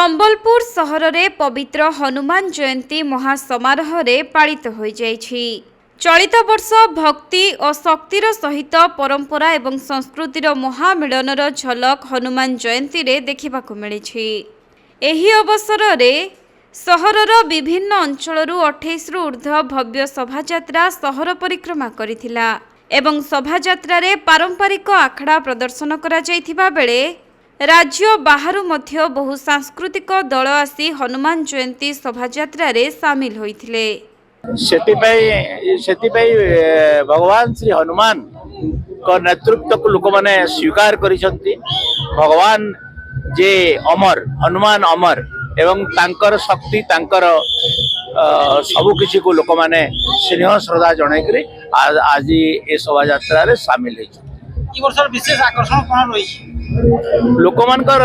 संबलपुर सहर में पवित्र हनुमान जयंती महासमारोह पालित हो जाइछि। चलित वर्ष भक्ति और शक्तिर सहित परंपरा एवं संस्कृतिर महामिलनर झलक हनुमान जयंती रे देखा मिली। एही अवसर में सहरर विभिन्न अंचल 28 रु ऊर्ध्व भव्य शोभायात्रा सहर परिक्रमा करिथिला एवं शोभायात्रा रे पारंपरिक आखड़ा प्रदर्शन करा जायथिबा बेले राज्य बाहरु मध्य बहु सांस्कृतिक दल आसी हनुमान जयंती शोभायात्रा रे सामिल होइथिले। भगवान श्री हनुमान को नेतृत्व को लोक माने स्वीकार करिसंती। भगवान जे अमर हनुमान अमर एवं तांकर शक्ति तांकर सबु किसी को लोक माने स्नेह श्रद्धा जणाइकरी आज ए शोभा यात्रा रे शामिल होई। ई वर्ष विशेष आकर्षण कोन रही लोक मानकर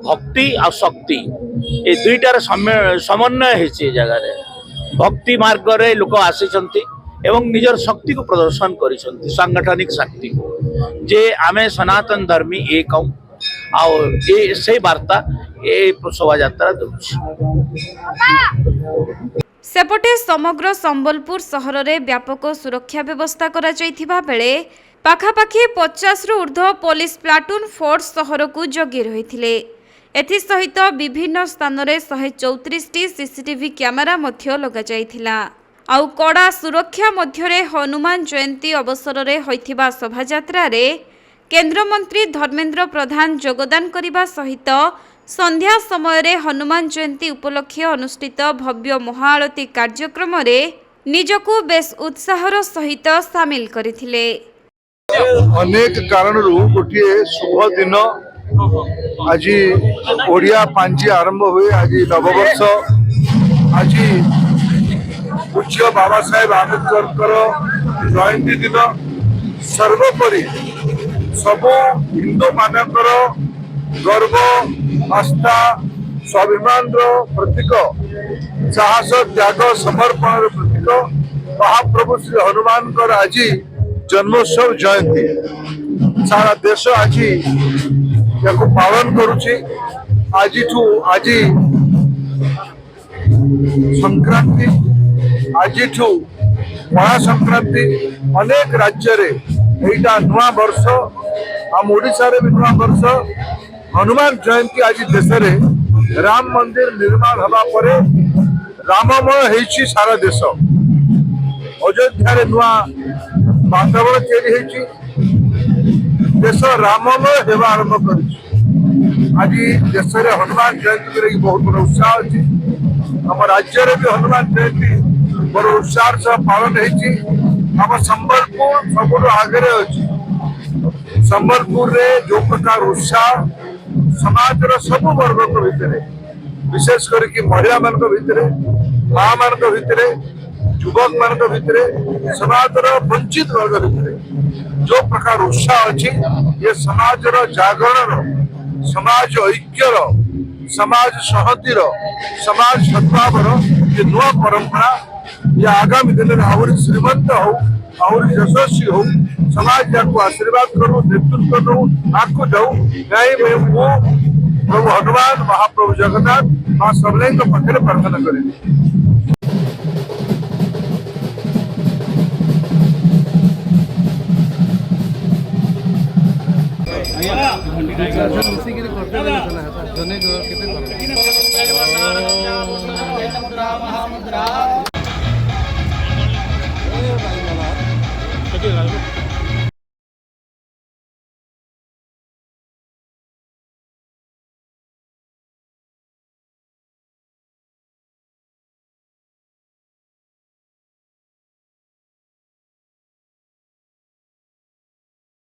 भक्ति आ शक्ति ए दुईटार समन्वय हेछि। जगह रे भक्ति मार्ग रे लोक आसीचंती एवं निजर शक्ति को प्रदर्शन करिसंती। सांगठनिक शक्ति को जे आमे सनातन धर्मी एक और ए से वार्ता ए शोभा यात्रा दउछि। सेपटे समग्र संबलपुर सहर में व्यापक सुरक्षा व्यवस्था करा जायथिबा बेले पाखापाखि 50 रु ऊर्ध्व पुलिस प्लाटून फोर्स सहर को जगी रहिथिले। एथि सहित विभिन्न स्थान में 134 टी सीसीटीवी कैमेरा मध्य लगा जायथिला। आउ कड़ा सुरक्षा मध्य हनुमान जयंती अवसर में होइथिबा शोभायात्रा रे केंद्र मंत्री धर्मेंद्र प्रधान योगदान करने सहित संध्या समय रे हनुमान जयंती उपलक्षे अनुष्ठित भव्य महाआरती कार्यक्रम रे निजको बेस उत्साहर सहित सामिल करथिले। अनेक कारण गोटे शुभ दिन आज ओडिया पांजी आरंभ हुए। आज नववर्ष आज पूज्य बाबा साहेब आंबेडकर जयंती दिन सर्वोपरि सब हिंदू मानकर गर्व आस्था स्वाभिमान प्रतीक साहस त्याग समर्पण प्रतीक महाप्रभु श्री हनुमान आज जन्मोत्सव जयंती सारा देश आज पालन करुछि। आज संक्रांति आज महा संक्रांति अनेक राज्य रे एटा नुआ वर्ष आम ओडिशा रे भी नुआ वर्ष हनुमान जयंती आज देश रे राम मंदिर निर्माण हवा परे राममय हेछि। सारा देश अयोध्या रे नुआ वातावरण तैयारी देश राममय हेबा आरंभ कर। आज देश रे हनुमान जयंती के बहुत बड़ा उत्साह अच्छी। आम राज्य रे भी हनुमान जयंती बड़ उत्साह से पालन होती। आम संबलपुर सब आगे अच्छी। संबलपुर रे जो प्रकार उत्साह समाज सब वर्ग भितर विशेष करके महिला मान भितर माँ मान भितर युवक मान भितर समाज वंचित वर्ग भितर जो प्रकार उत्साह अच्छी ये समाज जागरण समाज ऐक्यर समाज सहतिर समाज सद्भावर ये नुआ परंपरा ये आगामी दिन में आहरी श्रीमंत हो आहरी यशस्वी हो समाज को आशीर्वाद करूँ नेतृत्व करूँ आगे जाऊँ। प्रभु हनुमान महाप्रभु जगन्नाथ माँ सबले पाखे प्रार्थना करें। जने